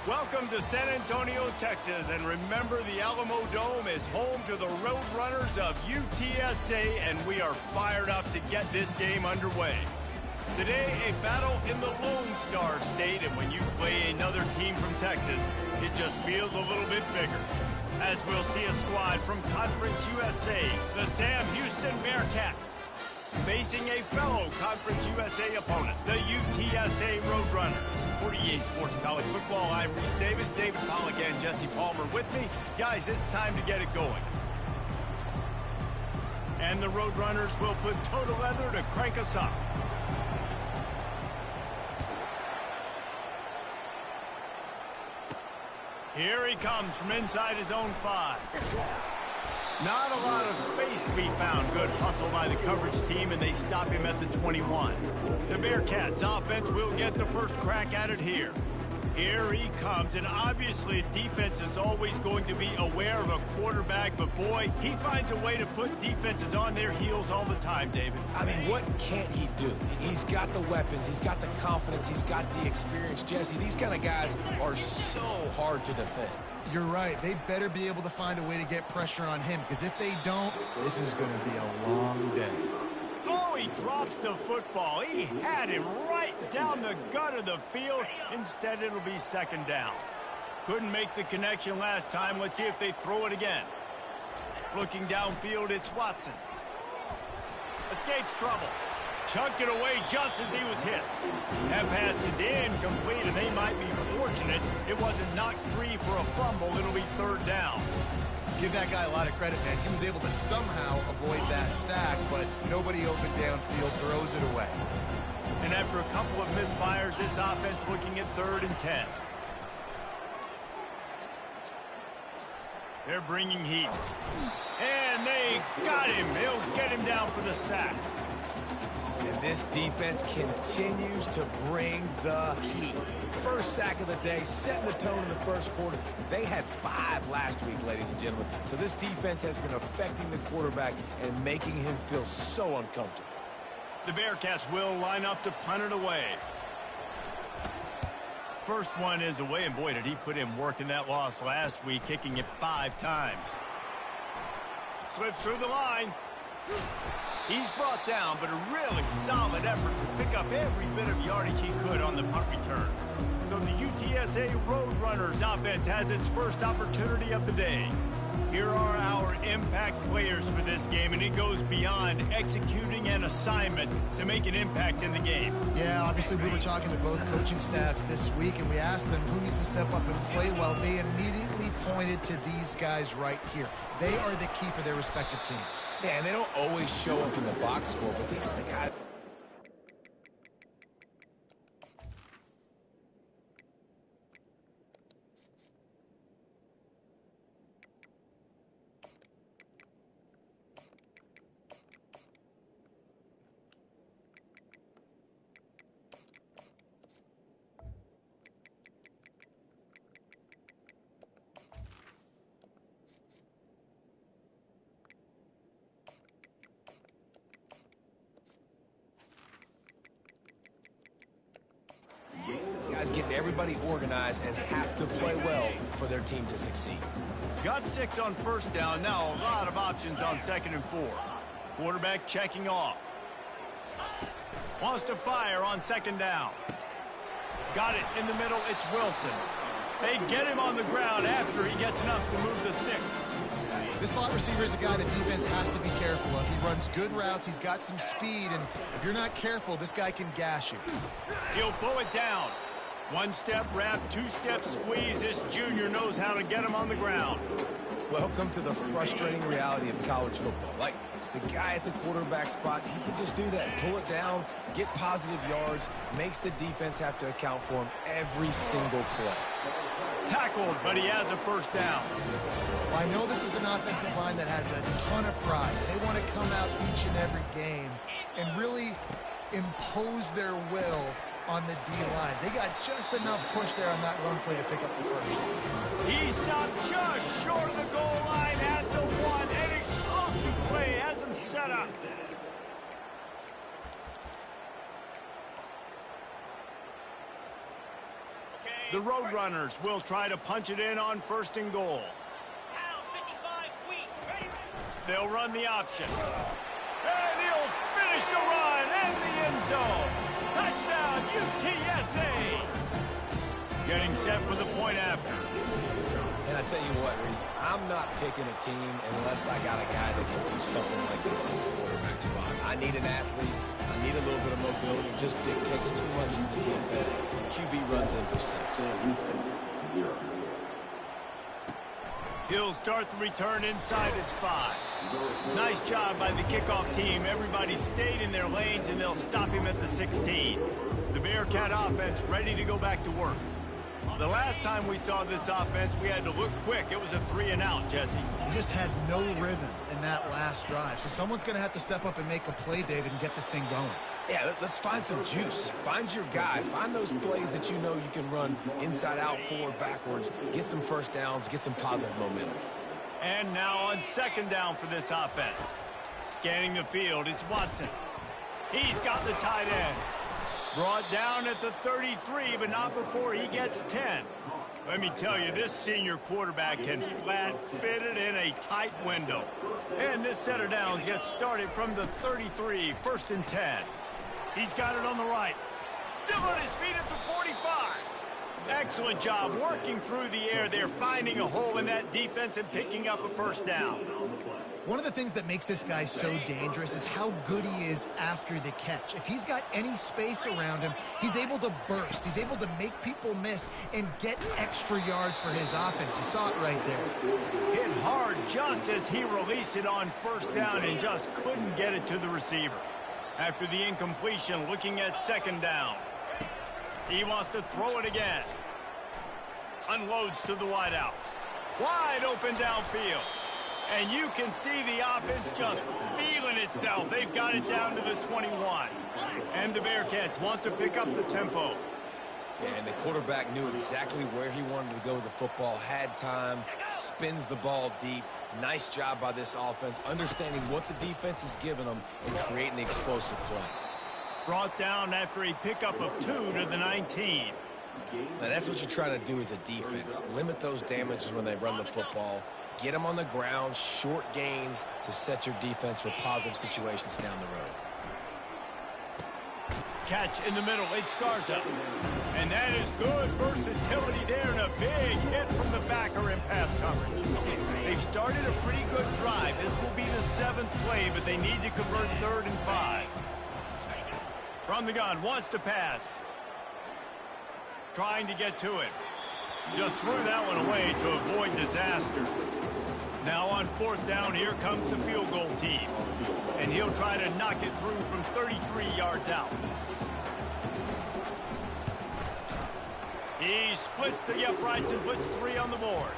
Welcome to San Antonio, Texas, and remember the Alamo Dome is home to the Roadrunners of UTSA, and we are fired up to get this game underway. Today, a battle in the Lone Star State, and when you play another team from Texas, it just feels a little bit bigger. As we'll see a squad from Conference USA, the Sam Houston Bearcats, facing a fellow Conference USA opponent, the UTSA Roadrunners. For EA Sports College Football, I'm Reese Davis, David Pollock, and Jesse Palmer with me. Guys, it's time to get it going. And the Roadrunners will put toe to leather to crank us up. Here he comes from inside his own 5. Not a lot of space to be found. Good hustle by the coverage team, and they stop him at the 21. The Bearcats offense will get the first crack at it here. Here he comes, and obviously defense is always going to be aware of a quarterback, but boy, he finds a way to put defenses on their heels all the time, David. I mean, what can't he do? He's got the weapons, he's got the confidence, he's got the experience. Jesse, these kind of guys are so hard to defend. You're right. They better be able to find a way to get pressure on him, because if they don't, this is going to be a long day. Oh, he drops the football. He had him right down the gut of the field. Instead, it'll be second down. Couldn't make the connection last time. Let's see if they throw it again. Looking downfield, it's Watson. Escapes trouble. Chunked it away just as he was hit. That pass is incomplete, and they might be fortunate it wasn't knocked free for a fumble. It'll be third down. Give that guy a lot of credit, man. He was able to somehow avoid that sack, but nobody open downfield throws it away. And after a couple of misfires, this offense looking at 3rd and 10. They're bringing heat. And they got him. They'll get him down for the sack. And this defense continues to bring the heat. First sack of the day, setting the tone in the first quarter. They had 5 last week, ladies and gentlemen. So this defense has been affecting the quarterback and making him feel so uncomfortable. The Bearcats will line up to punt it away. First one is away, and boy, did he put in work in that loss last week, kicking it 5 times. Slips through the line. He's brought down, but a really solid effort to pick up every bit of yardage he could on the punt return. So the UTSA Roadrunners offense has its first opportunity of the day. Here are our impact players for this game, and it goes beyond executing an assignment to make an impact in the game. Yeah, obviously we were talking to both coaching staffs this week, and we asked them who needs to step up and play well. They immediately pointed to these guys right here. They are the key for their respective teams. Yeah, and they don't always show up in the box score, but these are the guys. Guys getting everybody organized and have to play well for their team to succeed. Got 6 on first down. Now a lot of options on 2nd and 4. Quarterback checking off. Wants to fire on 2nd down. Got it in the middle. It's Wilson. They get him on the ground after he gets enough to move the sticks. This slot receiver is a guy the defense has to be careful of. He runs good routes. He's got some speed, and if you're not careful, this guy can gash you. He'll pull it down. 1-step wrap, 2-step squeeze. This junior knows how to get him on the ground. Welcome to the frustrating reality of college football. Like, the guy at the quarterback spot, he can just do that. Pull it down, get positive yards, makes the defense have to account for him every single play. Tackled, but he has a first down. Well, I know this is an offensive line that has a ton of pride. They want to come out each and every game and really impose their will on the D-line. They got just enough push there on that run play to pick up the first. He stopped just short of the goal line at the 1. An explosive play has him set up. Okay. The Roadrunners will try to punch it in on 1st and goal. They'll run the option. And he'll finish the run in the end zone. Touchdown, UTSA. Getting set for the point after. And I tell you what, Reese, I'm not picking a team unless I got a guy that can do something like this in the quarterback spot. I need an athlete. I need a little bit of mobility. It just dictates too much in the defense. QB runs in for 6. He'll start the return inside his 5. Nice job by the kickoff team. Everybody stayed in their lanes, and they'll stop him at the 16. The Bearcat offense ready to go back to work. The last time we saw this offense, we had to look quick. It was a 3-and-out, Jesse. He just had no rhythm in that last drive. So someone's going to have to step up and make a play, David, and get this thing going. Yeah, let's find some juice. Find your guy. Find those plays that you know you can run inside out, forward, backwards. Get some first downs. Get some positive momentum. And now on 2nd down for this offense. Scanning the field, it's Watson. He's got the tight end. Brought down at the 33, but not before he gets 10. Let me tell you, this senior quarterback can flat fit it in a tight window. And this set of downs gets started from the 33, 1st and 10. He's got it on the right. Still on his feet at the 45. Excellent job working through the air there, finding a hole in that defense and picking up a 1st down. One of the things that makes this guy so dangerous is how good he is after the catch. If he's got any space around him, he's able to burst. He's able to make people miss and get extra yards for his offense. You saw it right there. Hit hard just as he released it on 1st down and just couldn't get it to the receiver. After the incompletion, looking at 2nd down. He wants to throw it again. Unloads to the wideout. Wide open downfield. And you can see the offense just feeling itself. They've got it down to the 21. And the Bearcats want to pick up the tempo. Yeah, and the quarterback knew exactly where he wanted to go with the football, had time, spins the ball deep. Nice job by this offense, understanding what the defense is giving them and creating the explosive play. Brought down after a pickup of 2 to the 19. Now, that's what you're trying to do as a defense. Limit those damages when they run the football. Get them on the ground, short gains to set your defense for positive situations down the road. Catch in the middle, it's Garza. And that is good versatility there and a big hit from the backer in pass coverage. They've started a pretty good drive. This will be the 7th play, but they need to convert 3rd and 5. From the gun, wants to pass. Trying to get to it. Just threw that one away to avoid disaster. Now on 4th down, here comes the field goal team. And he'll try to knock it through from 33 yards out. He splits the uprights and puts 3 on the board.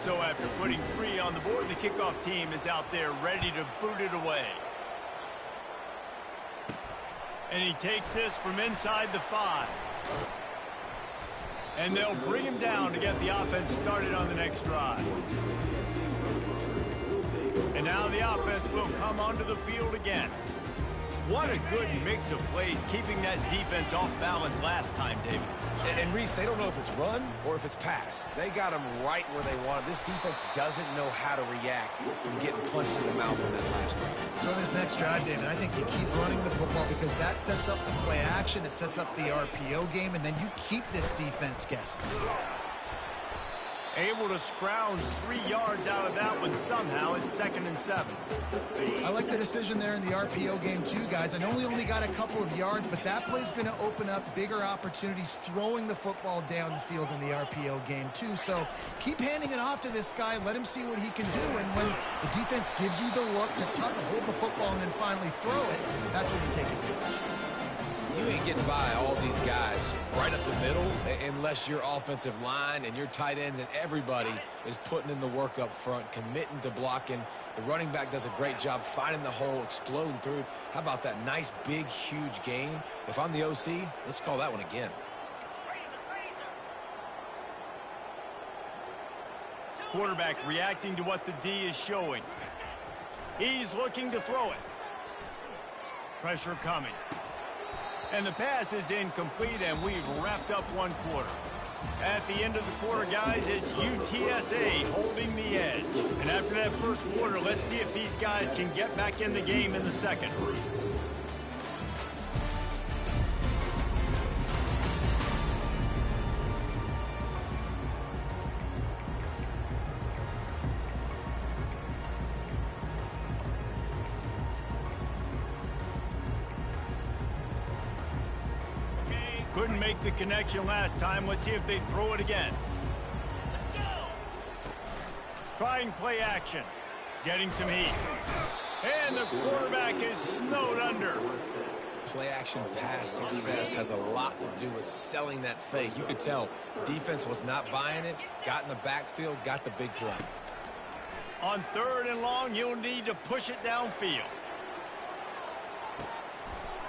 So after putting 3 on the board, the kickoff team is out there ready to boot it away. And he takes this from inside the 5. And they'll bring him down to get the offense started on the next drive. And now the offense will come onto the field again. What a good mix of plays, keeping that defense off balance last time, David. And Reese, they don't know if it's run or if it's pass. They got them right where they want it. This defense doesn't know how to react from getting punched in the mouth on that last drive. So in this next drive, David, I think you keep running the football because that sets up the play action, it sets up the RPO game, and then you keep this defense guessing. Able to scrounge 3 yards out of that one somehow. It's 2nd and 7. I like the decision there in the RPO game too, guys. I know he only got a couple of yards, but that play's going to open up bigger opportunities throwing the football down the field in the RPO game too. So keep handing it off to this guy. Let him see what he can do. And when the defense gives you the look to hold the football and then finally throw it, that's when you take advantage. You ain't getting by all these guys right up the middle unless your offensive line and your tight ends and everybody is putting in the work up front, committing to blocking. The running back does a great job finding the hole, exploding through. How about that nice, big, huge game? If I'm the OC, let's call that one again. Quarterback reacting to what the D is showing. He's looking to throw it. Pressure coming. And the pass is incomplete, and we've wrapped up one quarter. At the end of the quarter, guys, it's UTSA holding the edge. And after that first quarter, let's see if these guys can get back in the game in the second. Couldn't make the connection last time. Let's see if they throw it again. Trying play action. Getting some heat. And the quarterback is snowed under. Play action pass success has a lot to do with selling that fake. You could tell defense was not buying it. Got in the backfield, got the big play. On 3rd and long, you'll need to push it downfield.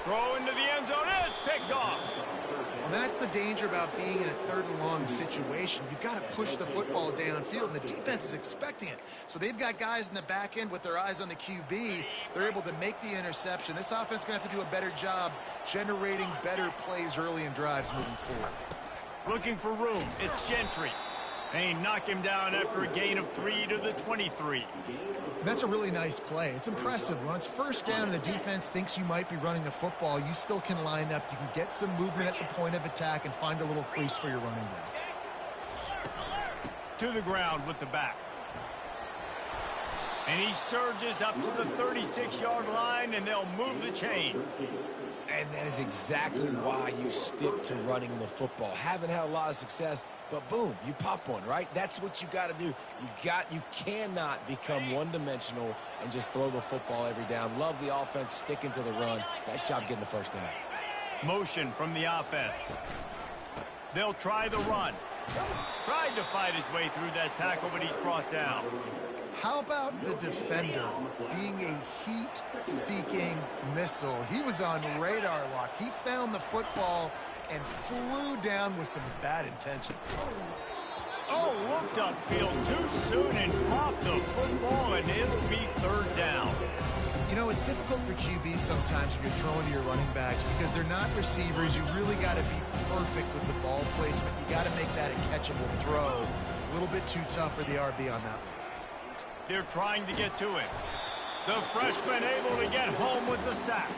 Throw into the end zone. It's picked off. Well, that's the danger about being in a 3rd and long situation. You've got to push the football downfield, and the defense is expecting it. So they've got guys in the back end with their eyes on the QB. They're able to make the interception. This offense is going to have to do a better job generating better plays early in drives moving forward. Looking for room. It's Gentry. They knock him down after a gain of 3 to the 23. And that's a really nice play. It's impressive. When it's 1st down and the defense thinks you might be running the football, you still can line up. You can get some movement at the point of attack and find a little crease for your running back. To the ground with the back. And he surges up to the 36-yard line, and they'll move the chain. And that is exactly why you stick to running the football. Haven't had a lot of success, but boom, you pop one, right? That's what you got to do. You cannot become one-dimensional and just throw the football every down. Love the offense sticking to the run. Nice job getting the 1st down. Motion from the offense. They'll try the run. Tried to fight his way through that tackle, but he's brought down. How about the defender being a heat-seeking missile? He was on radar lock. He found the football and flew down with some bad intentions. Oh, looked upfield too soon and dropped the football, and it'll be 3rd down. You know, it's difficult for QBs sometimes when you're throwing to your running backs because they're not receivers. You really got to be perfect with the ball placement. You got to make that a catchable throw. A little bit too tough for the RB on that one. They're trying to get to it. The freshman able to get home with the sack.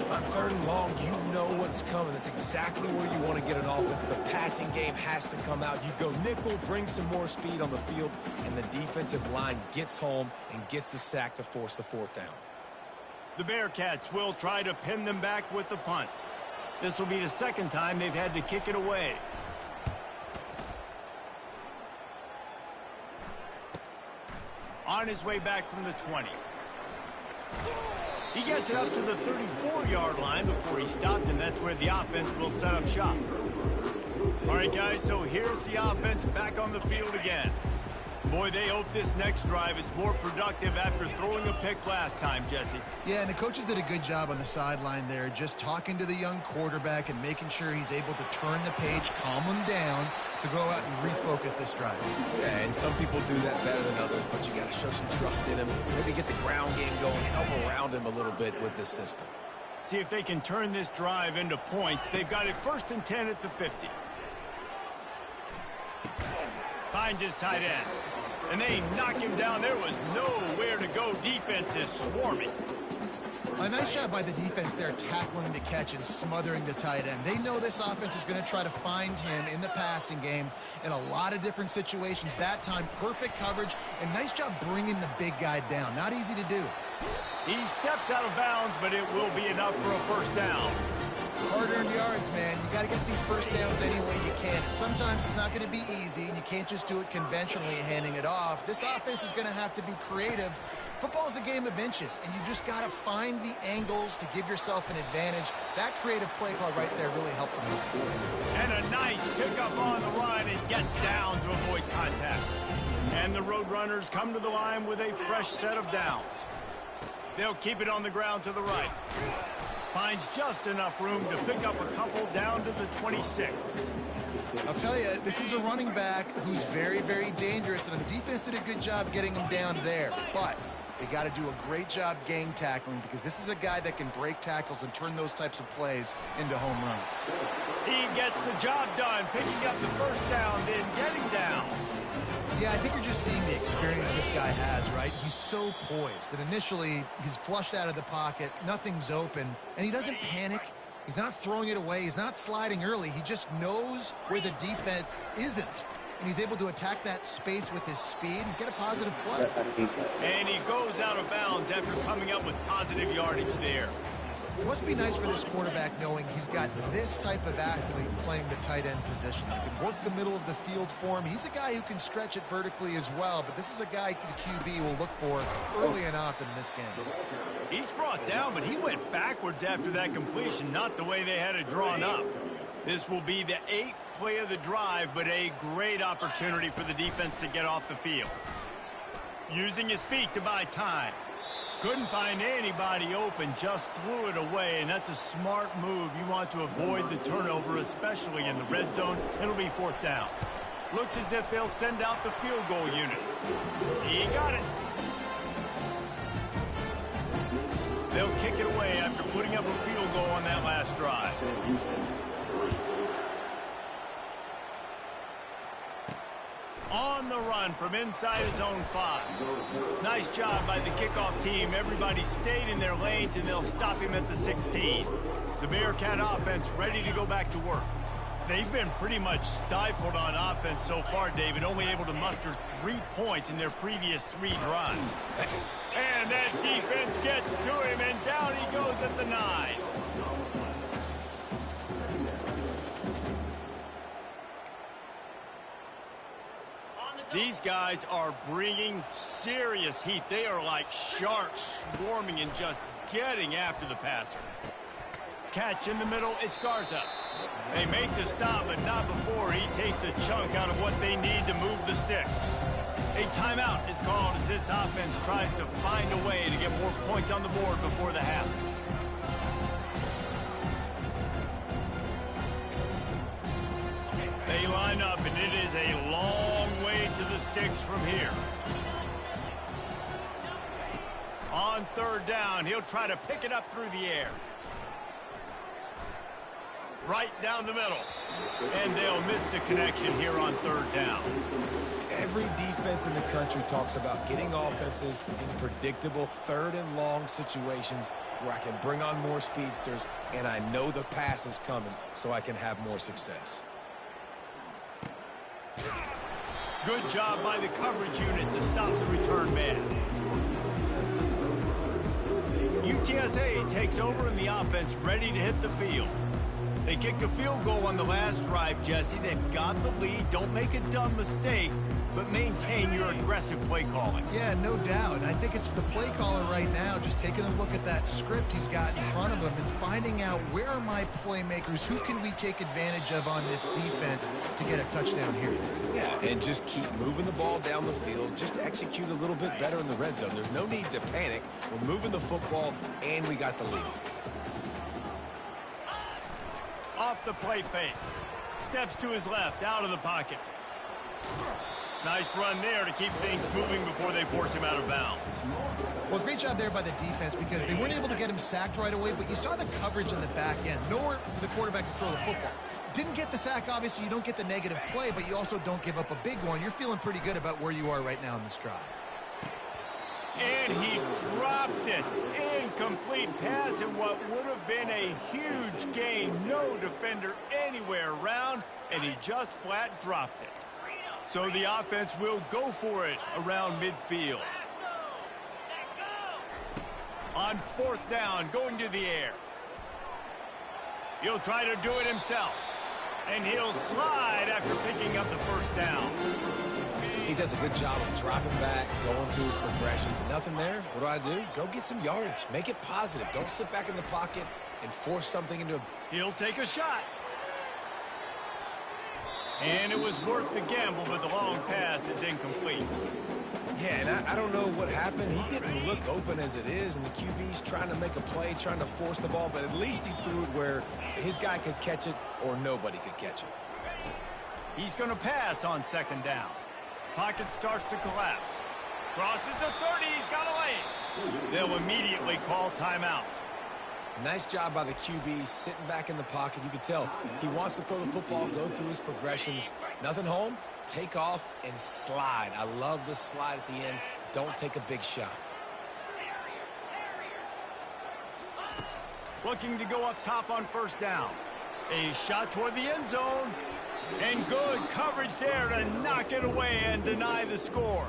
On 3rd and long, you know what's coming. That's exactly where you want to get an offense. The passing game has to come out. You go nickel, bring some more speed on the field, and the defensive line gets home and gets the sack to force the 4th down. The Bearcats will try to pin them back with the punt. This will be the 2nd time they've had to kick it away. On his way back from the 20. He gets it up to the 34-yard line before he stopped, and that's where the offense will set up shop. All right, guys, so here's the offense back on the field again. Boy, they hope this next drive is more productive after throwing a pick last time, Jesse. Yeah, and the coaches did a good job on the sideline there, just talking to the young quarterback and making sure he's able to turn the page, calm him down, to go out and refocus this drive. Yeah, and some people do that better than others, but you got to show some trust in him. Maybe get the ground game going, help around him a little bit with this system. See if they can turn this drive into points. They've got it 1st and 10 at the 50. Finds his tight end. And they knock him down. There was nowhere to go. Defense is swarming. A nice job by the defense there, tackling the catch and smothering the tight end. They know this offense is going to try to find him in the passing game in a lot of different situations. That time, perfect coverage, and nice job bringing the big guy down. Not easy to do. He steps out of bounds, but it will be enough for a 1st down. Hard-earned yards, man. You got to get these 1st downs any way you can. Sometimes it's not going to be easy, and you can't just do it conventionally, handing it off. This offense is going to have to be creative. Football is a game of inches, and you just got to find the angles to give yourself an advantage. That creative play call right there really helped them. And a nice pickup on the run and gets down to avoid contact. And the Roadrunners come to the line with a fresh set of downs. They'll keep it on the ground to the right. Finds just enough room to pick up a couple down to the 26. I'll tell you, this is a running back who's very, very dangerous, and the defense did a good job getting him down there. But They got to do a great job gang tackling because this is a guy that can break tackles and turn those types of plays into home runs. He gets the job done, picking up the first down, then getting down. Yeah, I think you're just seeing the experience this guy has, right? He's so poised that initially he's flushed out of the pocket, nothing's open, and he doesn't panic. He's not throwing it away. He's not sliding early. He just knows where the defense isn't. And he's able to attack that space with his speed and get a positive play. And he goes out of bounds after coming up with positive yardage there. It must be nice for this quarterback knowing he's got this type of athlete playing the tight end position. He can work the middle of the field for him. He's a guy who can stretch it vertically as well, but this is a guy the QB will look for early and often in this game. He's brought down, but he went backwards after that completion, not the way they had it drawn up. This will be the 8th play of the drive, but a great opportunity for the defense to get off the field. Using his feet to buy time. Couldn't find anybody open, just threw it away, and that's a smart move. You want to avoid the turnover, especially in the red zone. It'll be 4th down. Looks as if they'll send out the field goal unit. He got it. They'll kick it away after putting up a field goal on that last drive. On the run from inside his own 5. Nice job by the kickoff team. Everybody stayed in their lanes, and they'll stop him at the 16. The Bearcat offense ready to go back to work. They've been pretty much stifled on offense so far, David, only able to muster 3 points in their previous 3 drives. And that defense gets to him, and down he goes at the 9. These guys are bringing serious heat. They are like sharks swarming and just getting after the passer. Catch in the middle, it's Garza. They make the stop, but not before he takes a chunk out of what they need to move the sticks. A timeout is called as this offense tries to find a way to get more points on the board before the half. They line up, and it is a long way to the sticks from here. On 3rd down, he'll try to pick it up through the air. Right down the middle. And they'll miss the connection here on 3rd down. Every defense in the country talks about getting offenses in predictable 3rd and long situations where I can bring on more speedsters and I know the pass is coming so I can have more success. Good job by the coverage unit to stop the return man. UTSA takes over in the offense, ready to hit the field. They kicked a field goal on the last drive, Jesse. They've got the lead. Don't make a dumb mistake, but maintain your aggressive play calling. Yeah, no doubt. I think it's the play caller right now just taking a look at that script he's got in front of him and finding out where are my playmakers, who can we take advantage of on this defense to get a touchdown here. Yeah, and just keep moving the ball down the field. Just execute a little bit better in the red zone. There's no need to panic. We're moving the football, and we got the lead. Off the play fake. Steps to his left, out of the pocket. Nice run there to keep things moving before they force him out of bounds. Well, great job there by the defense because they weren't able to get him sacked right away, but you saw the coverage in the back end. Nowhere for the quarterback to throw the football. Didn't get the sack, obviously. You don't get the negative play, but you also don't give up a big one. You're feeling pretty good about where you are right now in this drive. And he dropped it. Incomplete pass in what would have been a huge gain. No defender anywhere around, and he just flat dropped it. So the offense will go for it around midfield. On 4th down, going to the air. He'll try to do it himself. And he'll slide after picking up the first down. He does a good job of dropping back, going through his progressions. Nothing there. What do? Go get some yardage. Make it positive. Don't sit back in the pocket and force something into a... He'll take a shot. And it was worth the gamble, but the long pass is incomplete. Yeah, and I don't know what happened. He didn't look open as it is, and the QB's trying to make a play, trying to force the ball, but at least he threw it where his guy could catch it or nobody could catch it. He's going to pass on 2nd down. Pocket starts to collapse. Crosses the 30. He's got a lane. They'll immediately call timeout. Nice job by the QB, sitting back in the pocket. You can tell he wants to throw the football, go through his progressions. Nothing home, take off, and slide. I love the slide at the end. Don't take a big shot. Looking to go up top on first down. A shot toward the end zone. And good coverage there to knock it away and deny the score.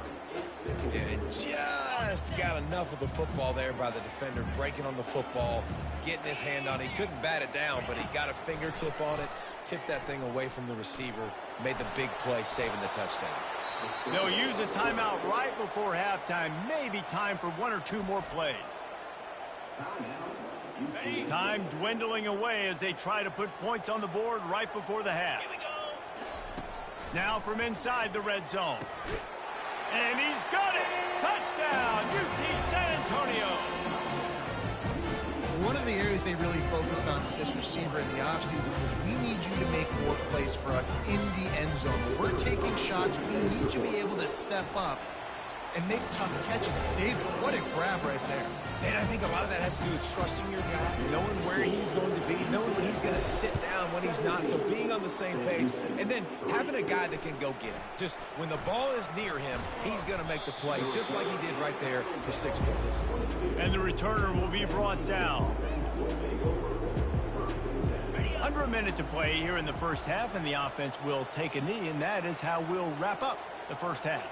And just got enough of the football there by the defender, breaking on the football, getting his hand on it. He couldn't bat it down, but he got a fingertip on it, tipped that thing away from the receiver, made the big play, saving the touchdown. They'll use a timeout right before halftime. Maybe time for one or two more plays. Time dwindling away as they try to put points on the board right before the half. Now from inside the red zone. And he's got it! Touchdown, UT San Antonio! One of the areas they really focused on with this receiver in the offseason was we need you to make more plays for us in the end zone. When we're taking shots, we need you to be able to step up and make tough catches. David, what a grab right there. And I think a lot of that has to do with trusting your guy, knowing where he's going to be, knowing when he's going to sit down, when he's not, so being on the same page, and then having a guy that can go get him. Just when the ball is near him, he's going to make the play, just like he did right there for 6 points. And the returner will be brought down. Under a minute to play here in the first half, and the offense will take a knee, and that is how we'll wrap up the first half.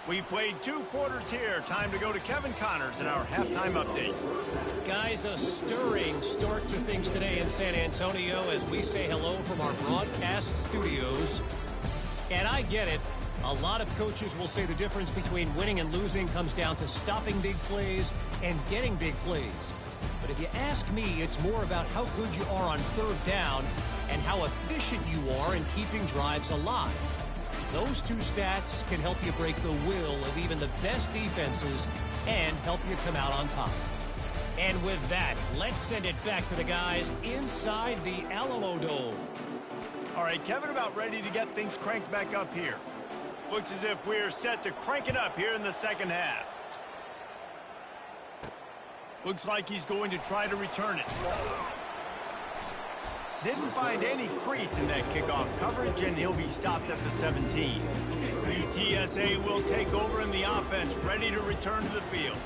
We've played 2 quarters here. Time to go to Kevin Connors in our halftime update. Guys, a stirring start to things today in San Antonio as we say hello from our broadcast studios. And I get it. A lot of coaches will say the difference between winning and losing comes down to stopping big plays and getting big plays. But if you ask me, it's more about how good you are on third down and how efficient you are in keeping drives alive. Those 2 stats can help you break the will of even the best defenses and help you come out on top. And with that, let's send it back to the guys inside the Alamo Dome. All right, Kevin, about ready to get things cranked back up here. Looks as if we're set to crank it up here in the second half. Looks like he's going to try to return it. Didn't find any crease in that kickoff coverage, and he'll be stopped at the 17. UTSA will take over in the offense, ready to return to the field.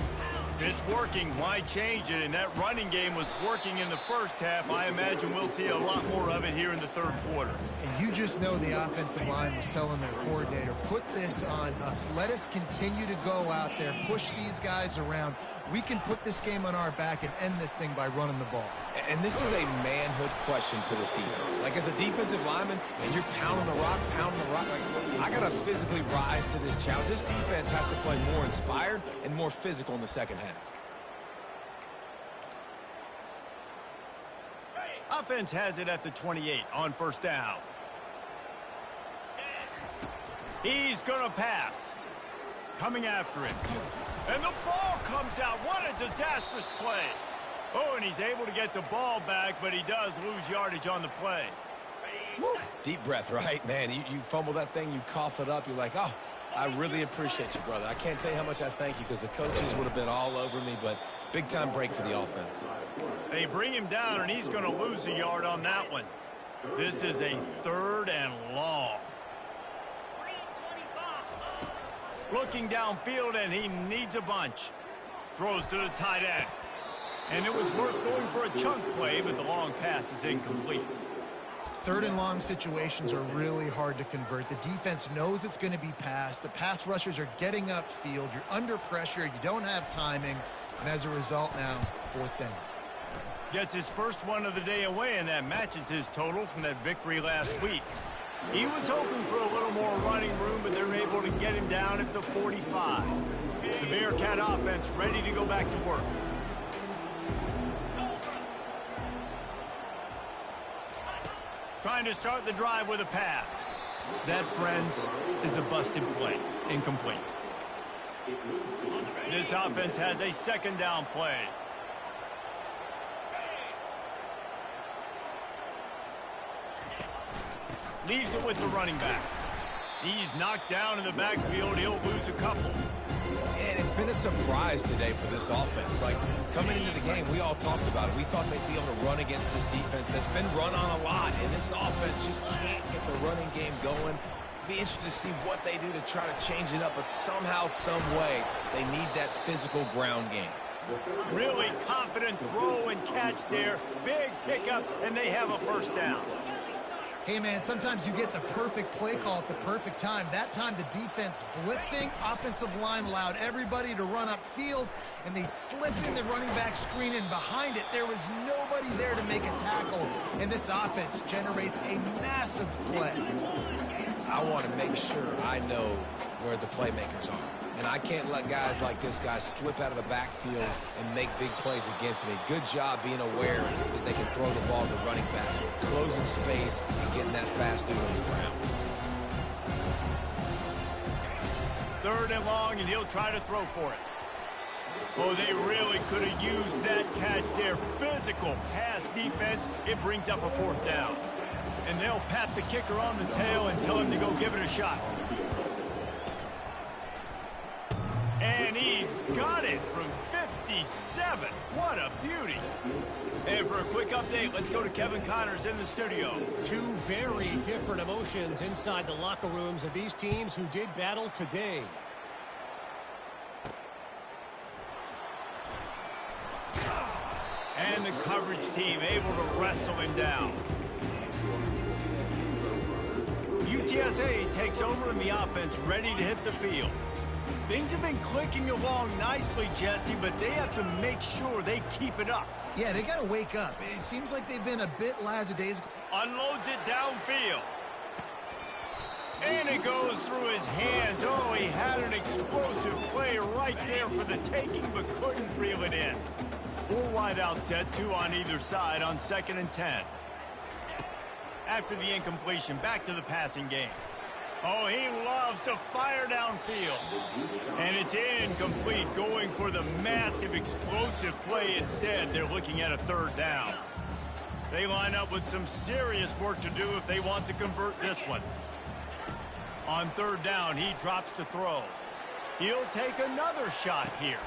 If it's working, why change it? And that running game was working in the first half. I imagine we'll see a lot more of it here in the third quarter. And you just know the offensive line was telling their coordinator, put this on us. Let us continue to go out there, push these guys around. We can put this game on our back and end this thing by running the ball. And this is a manhood question for this defense. Like, as a defensive lineman, and you're pounding the rock, like, I got to physically rise to this challenge. This defense has to play more inspired and more physical in the second half. Offense has it at the 28 on first down. He's going to pass. Coming after him. And the ball comes out. What a disastrous play. Oh, and he's able to get the ball back, but he does lose yardage on the play. Woo. Deep breath, right? Man, you fumble that thing, you cough it up, you're like, oh, I really appreciate you, brother. I can't tell you how much I thank you because the coaches would have been all over me, but big-time break for the offense. They bring him down, and he's going to lose a yard on that one. This is a 3rd and long. Looking downfield, and he needs a bunch. Throws to the tight end. And it was worth going for a chunk play, but the long pass is incomplete. 3rd and long situations are really hard to convert. The defense knows it's going to be passed. The pass rushers are getting upfield. You're under pressure. You don't have timing. And as a result now, 4th down. Gets his first one of the day away, and that matches his total from that victory last week. He was hoping for a little more running room, but they're able to get him down at the 45. The Bearcat offense ready to go back to work. Trying to start the drive with a pass. That, friends, is a busted play. Incomplete. This offense has a 2nd down play. Leaves it with the running back. He's knocked down in the backfield. He'll lose a couple. And it's been a surprise today for this offense. Like, coming into the game, we all talked about it. We thought they'd be able to run against this defense that's been run on a lot, and this offense just can't get the running game going. Be interested to see what they do to try to change it up, but somehow, some way, they need that physical ground game. Really confident throw and catch there. Big pickup, and they have a first down. Hey, man, sometimes you get the perfect play call at the perfect time. That time the defense blitzing, offensive line allowed everybody to run upfield, and they slipped in the running back screen, and behind it there was nobody there to make a tackle, and this offense generates a massive play. I want to make sure I know where the playmakers are. And I can't let guys like this guy slip out of the backfield and make big plays against me. Good job being aware that they can throw the ball to the running back, closing space and getting that fast dude on the ground. 3rd and long, and he'll try to throw for it. Oh, they really could have used that catch there. Physical pass defense. It brings up a 4th down. And they'll pat the kicker on the tail and tell him to go give it a shot. And he's got it from 57. What a beauty. And for a quick update, let's go to Kevin Connors in the studio. Two very different emotions inside the locker rooms of these teams who did battle today. And the coverage team able to wrestle him down. UTSA takes over in the offense, ready to hit the field. Things have been clicking along nicely, Jesse, but they have to make sure they keep it up. Yeah, they got to wake up. It seems like they've been a bit lackadaisical. Unloads it downfield. And it goes through his hands. Oh, he had an explosive play right there for the taking, but couldn't reel it in. 4 wide out set, 2 on either side on 2nd and 10. After the incompletion, back to the passing game. Oh, he loves to fire downfield. And it's incomplete, going for the massive explosive play instead. They're looking at a 3rd down. They line up with some serious work to do if they want to convert this one. On 3rd down, he drops to throw. He'll take another shot here.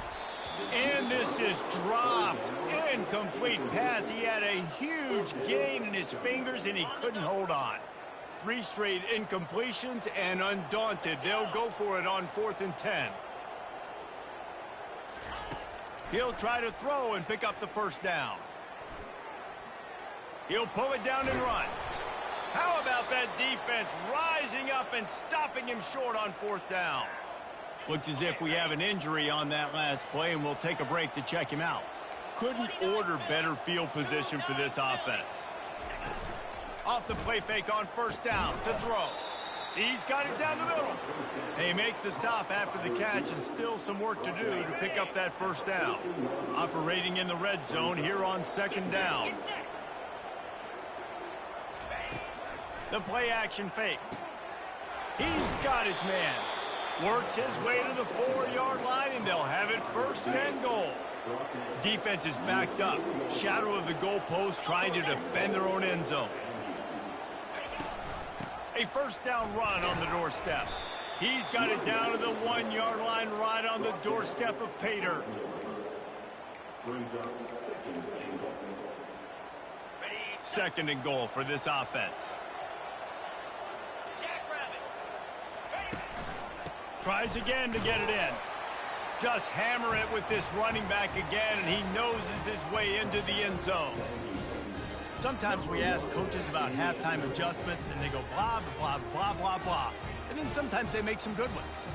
And this is dropped. Incomplete pass. He had a huge gain in his fingers, and he couldn't hold on. 3 straight incompletions, and undaunted, they'll go for it on 4th and 10. He'll try to throw and pick up the first down. He'll pull it down and run. How about that defense rising up and stopping him short on 4th down? Looks as if we have an injury on that last play, and we'll take a break to check him out. Couldn't order better field position for this offense. Off the play fake on 1st down. The throw. He's got it down the middle. They make the stop after the catch, and still some work to do to pick up that 1st down. Operating in the red zone here on 2nd down. The play action fake. He's got his man. Works his way to the 4-yard line, and they'll have it 1st and goal. Defense is backed up. Shadow of the goalpost, trying to defend their own end zone. A 1st down run on the doorstep. He's got it down to the 1-yard line, right on the doorstep of Pater. 2nd and goal for this offense. Tries again to get it in. Just hammer it with this running back again, and he noses his way into the end zone. Sometimes we ask coaches about halftime adjustments, and they go blah, blah, blah, blah, blah. And then sometimes they make some good ones.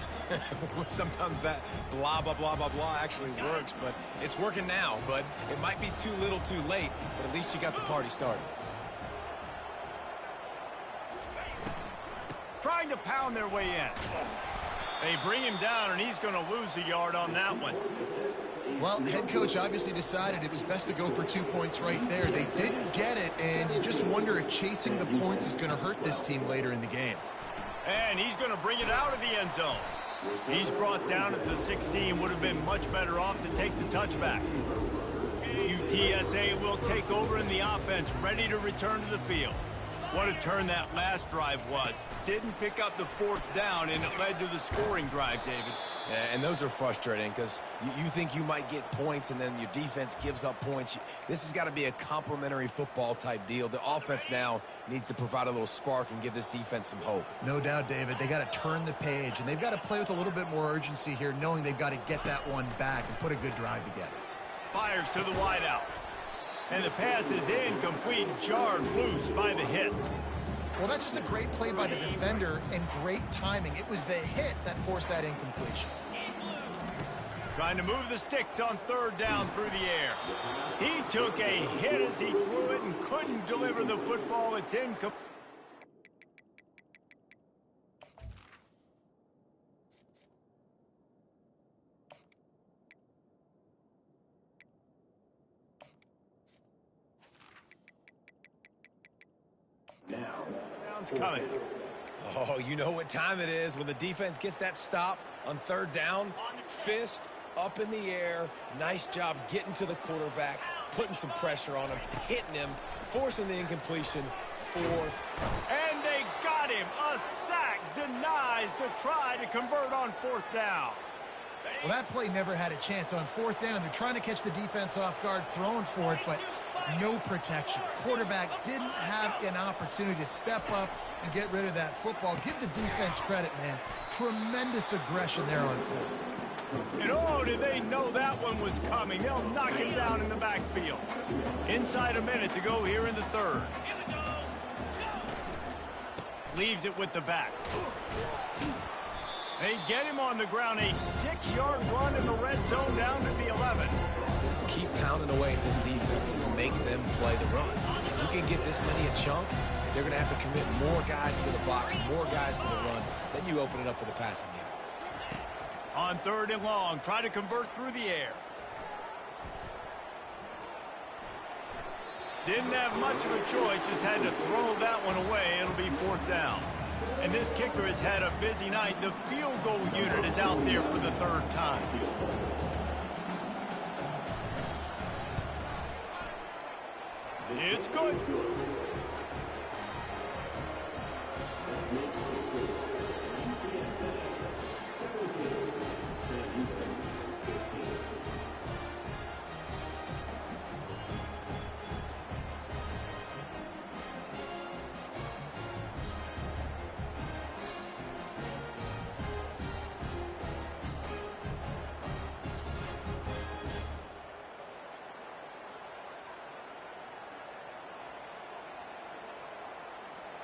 Sometimes that blah, blah, blah, blah, blah actually works, but it's working now. But it might be too little too late, but at least you got the party started. Trying to pound their way in. They bring him down, and he's going to lose a yard on that one. Well, the head coach obviously decided it was best to go for 2 points right there. They didn't get it, and you just wonder if chasing the points is going to hurt this team later in the game. And he's going to bring it out of the end zone. He's brought down at the 16. Would have been much better off to take the touchback. UTSA will take over in the offense, ready to return to the field. What a turn that last drive was. Didn't pick up the fourth down, and it led to the scoring drive, David. Yeah, and those are frustrating because you think you might get points and then your defense gives up points. This has got to be a complementary football type deal. The offense now needs to provide a little spark and give this defense some hope. No doubt, David. They got to turn the page, and they've got to play with a little bit more urgency here, knowing they've got to get that one back and put a good drive together. Fires to the wideout. And the pass is incomplete, jarred loose by the hit. Well, that's just a great play by the defender and great timing. It was the hit that forced that incompletion. Trying to move the sticks on third down through the air. He took a hit as he threw it and couldn't deliver the football. It's incomplete. Down's coming. Oh, you know what time it is when the defense gets that stop on third down. Fist up in the air. Nice job getting to the quarterback, putting some pressure on him, hitting him, forcing the incompletion. Fourth. And they got him. A sack denies to try to convert on fourth down. Well, that play never had a chance. On fourth down, they're trying to catch the defense off guard, throwing for it, but no protection. Quarterback didn't have an opportunity to step up and get rid of that football. Give the defense credit, man. Tremendous aggression there on fourth. And oh, did they know that one was coming. They'll knock him down in the backfield. Inside a minute to go here in the third. Leaves it with the back. They get him on the ground. A 6-yard run in the red zone down to the 11. Keep pounding away at this defense and make them play the run. If you can get this many a chunk, they're going to have to commit more guys to the box, more guys to the run. Then you open it up for the passing game. On third and long, try to convert through the air. Didn't have much of a choice, just had to throw that one away. It'll be fourth down. And this kicker has had a busy night. The field goal unit is out there for the third time. It's good.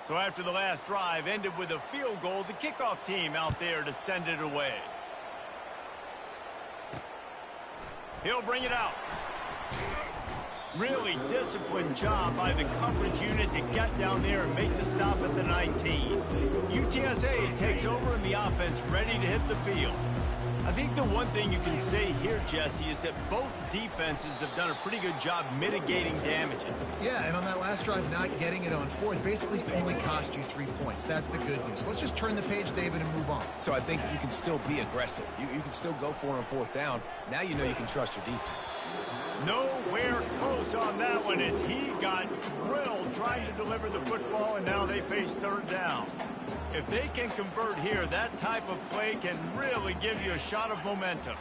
So after the last drive ended with a field goal, the kickoff team out there to send it away. He'll bring it out. Really disciplined job by the coverage unit to get down there and make the stop at the 19. UTSA takes over and the offense ready to hit the field. I think the one thing you can say here, Jesse, is that both defenses have done a pretty good job mitigating damages. Yeah, and on that last drive, not getting it on fourth basically only cost you 3 points. That's the good news. Let's just turn the page, David, and move on. So I think you can still be aggressive. You can still go for it on fourth down. Now you know you can trust your defense. Nowhere close on that one as he got drilled trying to deliver the football, and now they face third down. If they can convert here, that type of play can really give you a shot of momentum.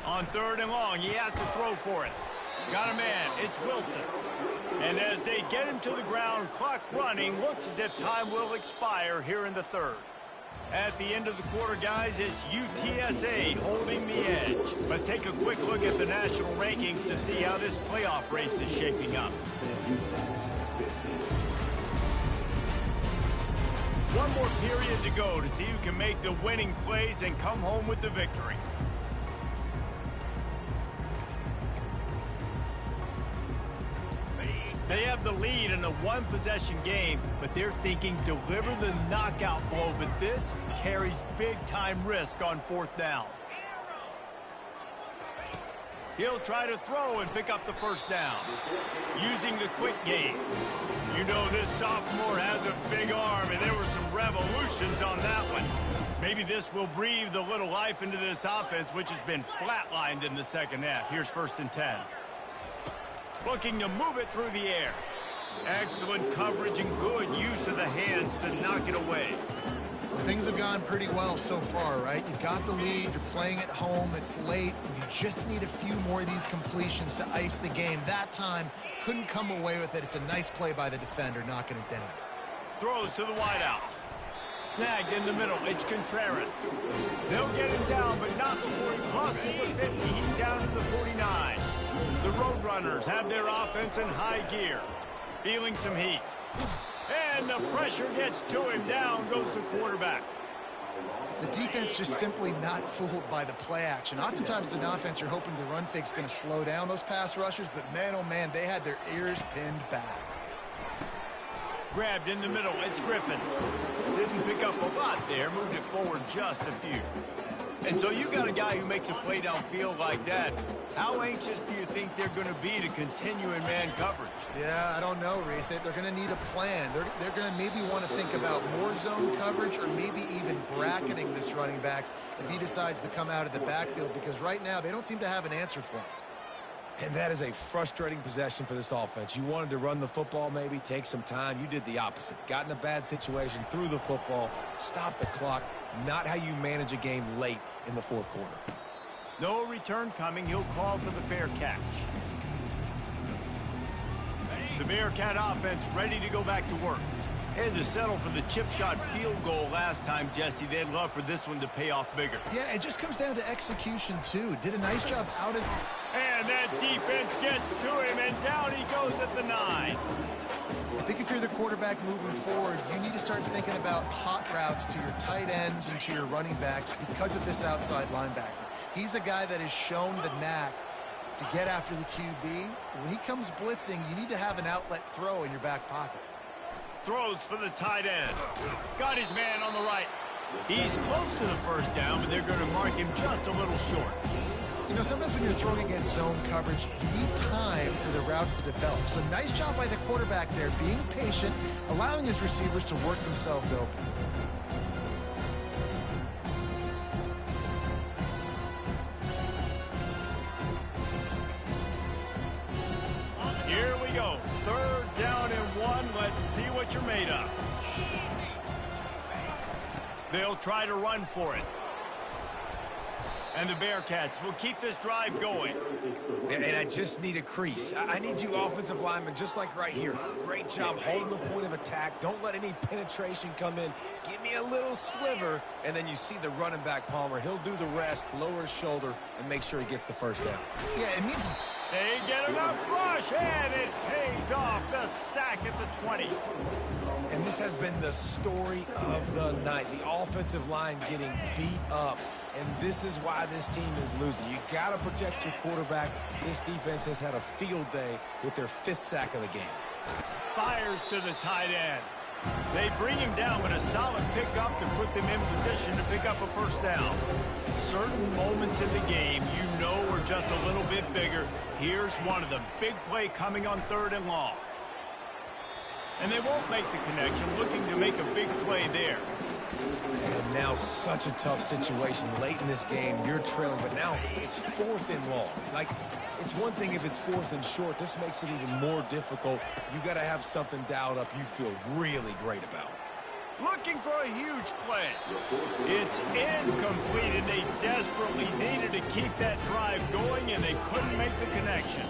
On third and long, he has to throw for it. Got a man, it's Wilson. And as they get him to the ground, clock running, looks as if time will expire here in the third. At the end of the quarter, guys, it's UTSA holding the edge. Let's take a quick look at the national rankings to see how this playoff race is shaping up. One more period to go to see who can make the winning plays and come home with the victory. They have the lead in a one-possession game, but they're thinking deliver the knockout blow, but this carries big-time risk on fourth down. He'll try to throw and pick up the first down. Using the quick game. You know this sophomore has a big arm, and there were some revolutions on that one. Maybe this will breathe a little life into this offense, which has been flatlined in the second half. Here's 1st and 10. Looking to move it through the air. Excellent coverage and good use of the hands to knock it away. Things have gone pretty well so far, right? You've got the lead, you're playing at home, it's late, and you just need a few more of these completions to ice the game. That time, couldn't come away with it. It's a nice play by the defender, knocking it down. Throws to the wideout. Snagged in the middle, it's Contreras. They'll get him down, but not before he crosses the 50. He's down to the 49. The Roadrunners have their offense in high gear. Feeling some heat. And the pressure gets to him. Down goes the quarterback. The defense just simply not fooled by the play action. Oftentimes as an offense, you're hoping the run fake's going to slow down those pass rushers, but man, oh man, they had their ears pinned back. Grabbed in the middle, it's Griffin. Didn't pick up a lot there, moved it forward just a few. And so you got a guy who makes a play downfield like that. How anxious do you think they're going to be to continue in man coverage? Yeah, I don't know, Reese. They're going to need a plan. They're going to maybe want to think about more zone coverage or maybe even bracketing this running back if he decides to come out of the backfield, because right now they don't seem to have an answer for him. And that is a frustrating possession for this offense. You wanted to run the football, maybe take some time. You did the opposite. Got in a bad situation, threw the football, stopped the clock. Not how you manage a game late in the fourth quarter. No return coming. He'll call for the fair catch. The Bearcat offense ready to go back to work. Had to settle for the chip shot field goal last time, Jesse. They'd love for this one to pay off bigger. Yeah, it just comes down to execution, too. Did a nice job out of... And that defense gets to him, and down he goes at the 9. I think if you're the quarterback moving forward, you need to start thinking about hot routes to your tight ends and to your running backs because of this outside linebacker. He's a guy that has shown the knack to get after the QB. When he comes blitzing, you need to have an outlet throw in your back pocket. Throws for the tight end. Got his man on the right. He's close to the first down, but they're going to mark him just a little short. You know, sometimes when you're throwing against zone coverage, you need time for the routes to develop. So nice job by the quarterback there, being patient, allowing his receivers to work themselves open. Here we go. 3rd down and 1. Let's see what you're made of. They'll try to run for it. And the Bearcats will keep this drive going. And I just need a crease. I need you offensive linemen, just like right here. Great job holding the point of attack. Don't let any penetration come in. Give me a little sliver, and then you see the running back, Palmer. He'll do the rest, lower his shoulder, and make sure he gets the first down. Yeah, and they get enough rush, and it pays off. The sack at the 20. And this has been the story of the night. The offensive line getting beat up. And this is why this team is losing. You got to protect your quarterback. This defense has had a field day with their 5th sack of the game. Fires to the tight end. They bring him down with a solid pickup to put them in position to pick up a first down. Certain moments in the game you know are just a little bit bigger. Here's one of them. Big play coming on 3rd and long. And they won't make the connection, looking to make a big play there. And now such a tough situation late in this game. You're trailing, but now it's 4th and long. Like, it's one thing if it's 4th and short. This makes it even more difficult. You got to have something dialed up you feel really great about. Looking for a huge play. It's incomplete, and they desperately needed to keep that drive going, and they couldn't make the connection.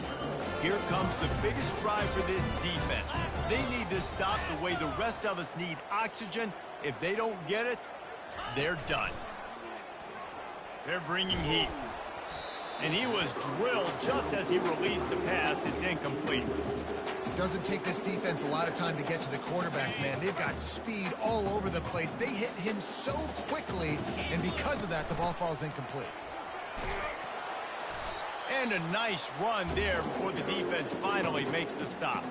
Here comes the biggest drive for this defense. They need to stop the way the rest of us need oxygen. If they don't get it, they're done. They're bringing heat. And he was drilled just as he released the pass. It's incomplete. It doesn't take this defense a lot of time to get to the quarterback, man. They've got speed all over the place. They hit him so quickly, and because of that, the ball falls incomplete. And a nice run there before the defense finally makes the stop.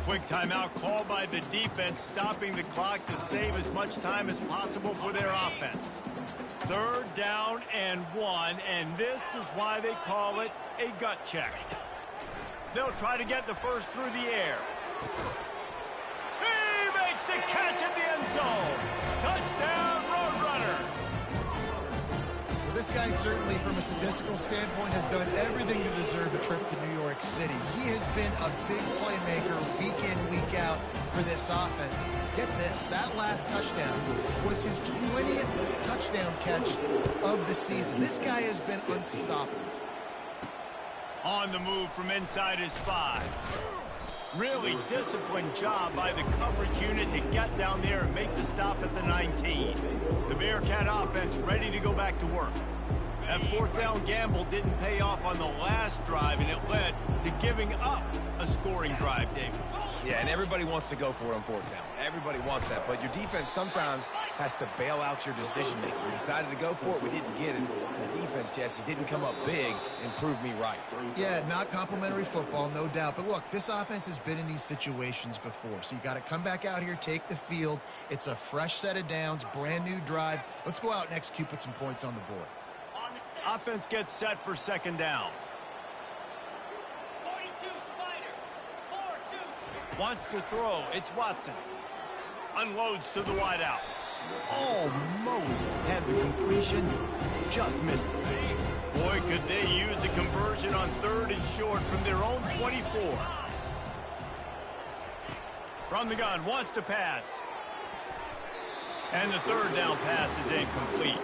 Quick timeout called by the defense, stopping the clock to save as much time as possible for their offense. 3rd down and 1, and this is why they call it a gut check. They'll try to get the first through the air. He makes the catch at the end zone. Touchdown, Roadrunners. this guy certainly, from a statistical standpoint, has done everything to deserve a trip to New York City. He has been a big playmaker week in, week out for this offense. Get this, that last touchdown was his 20th touchdown catch of the season. This guy has been unstoppable. On the move from inside his 5. Really disciplined job by the coverage unit to get down there and make the stop at the 19. The Bearcat offense ready to go back to work. That fourth down gamble didn't pay off on the last drive, and it led to giving up a scoring drive, David. Yeah, and everybody wants to go for it on fourth down. Everybody wants that, but your defense sometimes has to bail out your decision-making. We decided to go for it. We didn't get it. The defense, Jesse, didn't come up big and prove me right. Yeah, not complimentary football, no doubt. But look, this offense has been in these situations before, so you got to come back out here, take the field. It's a fresh set of downs, brand new drive. Let's go out and execute, put some points on the board. Offense gets set for second down. Wants to throw. It's Watson. Unloads to the wideout. Almost had the completion. Just missed it. Boy, could they use a conversion on 3rd and short from their own 24. From the gun, wants to pass. And the 3rd down pass is incomplete.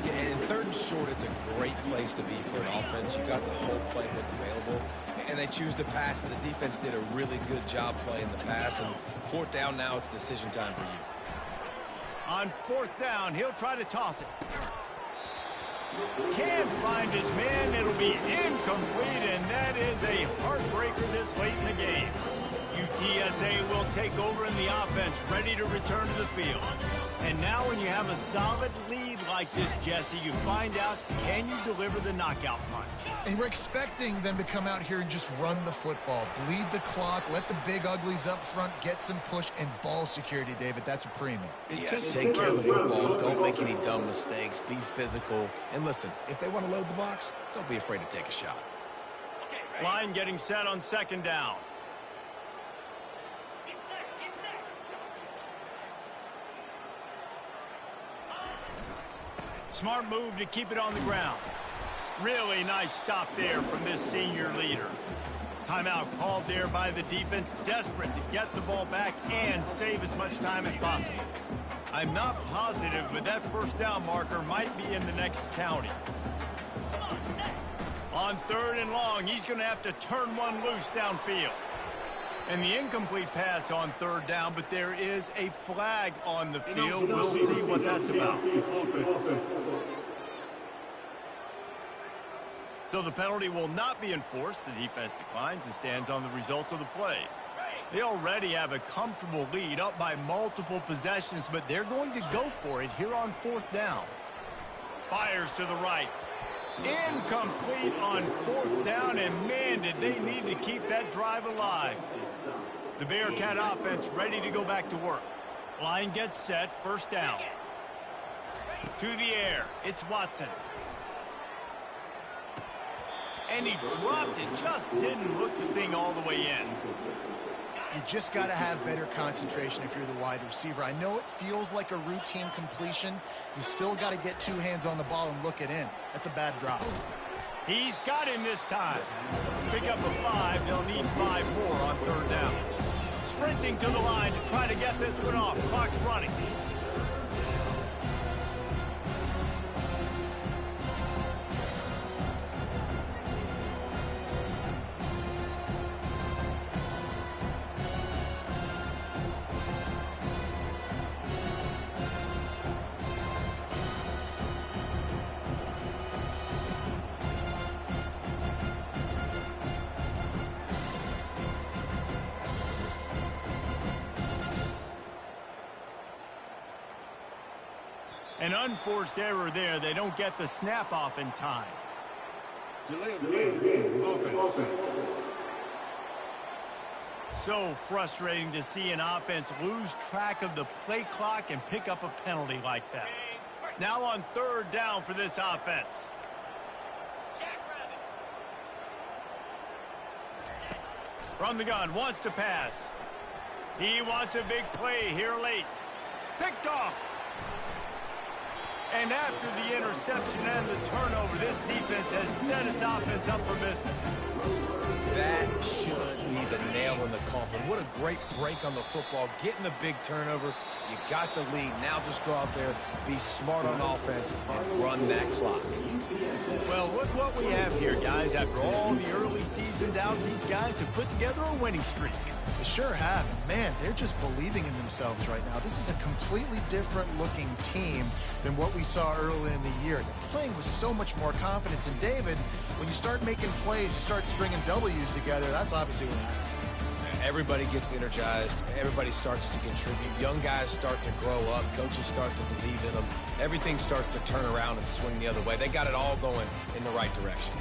Yeah, and 3rd and short, it's a great place to be for an offense. You got the whole playbook available, and they choose to pass, and the defense did a really good job playing the pass. And 4th down now, it's decision time for you. On 4th down, he'll try to toss it. Can't find his man. It'll be incomplete, and that is a heartbreaker this late in the game. UTSA will take over in the offense, ready to return to the field. And now when you have a solid lead like this, Jesse, you find out, can you deliver the knockout punch? And we're expecting them to come out here and just run the football, bleed the clock, let the big uglies up front get some push, and ball security, David. That's a premium. Yes, take care of the football. Don't make any dumb mistakes. Be physical. And listen, if they want to load the box, don't be afraid to take a shot. Line getting set on 2nd down. Smart move to keep it on the ground. Really nice stop there from this senior leader. Timeout called there by the defense, desperate to get the ball back and save as much time as possible. I'm not positive, but that 1st down marker might be in the next county. On 3rd and long, he's going to have to turn one loose downfield. And the incomplete pass on 3rd down, but there is a flag on the field. We'll see what that's about. So the penalty will not be enforced. The defense declines and stands on the result of the play. They already have a comfortable lead, up by multiple possessions, but they're going to go for it here on 4th down. Fires to the right. Incomplete on 4th down, and man, did they need to keep that drive alive. The Bearcat offense ready to go back to work. Line gets set, 1st down. To the air, it's Watson. And he dropped it, just didn't look the thing all the way in. You just got to have better concentration if you're the wide receiver. I know it feels like a routine completion. You still got to get 2 hands on the ball and look it in. That's a bad drop. He's got him this time. Pick up a 5. They'll need 5 more on 3rd down. Sprinting to the line to try to get this one off. Clock's running. An unforced error there. They don't get the snap off in time. Delay of game. Offense. So frustrating to see an offense lose track of the play clock and pick up a penalty like that. Now on 3rd down for this offense. From the gun, wants to pass. He wants a big play here late. Picked off. And after the interception and the turnover, this defense has set its offense up for business. That should be the nail in the coffin. What a great break on the football. Getting the big turnover. You got the lead. Now just go out there, be smart on offense, and run that clock. Well, look what we have here, guys. After all the early season doubts, these guys have put together a winning streak. They sure have. Man, they're just believing in themselves right now. This is a completely different looking team than what we saw early in the year. They're playing with so much more confidence. And David, when you start making plays, you start stringing W's together, that's obviously what happens. Everybody gets energized. Everybody starts to contribute. Young guys start to grow up. Coaches start to believe in them. Everything starts to turn around and swing the other way. They got it all going in the right direction.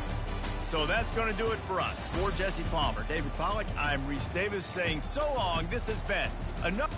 So that's going to do it for us. For Jesse Palmer, David Pollack, I'm Reese Davis saying so long. This has been enough.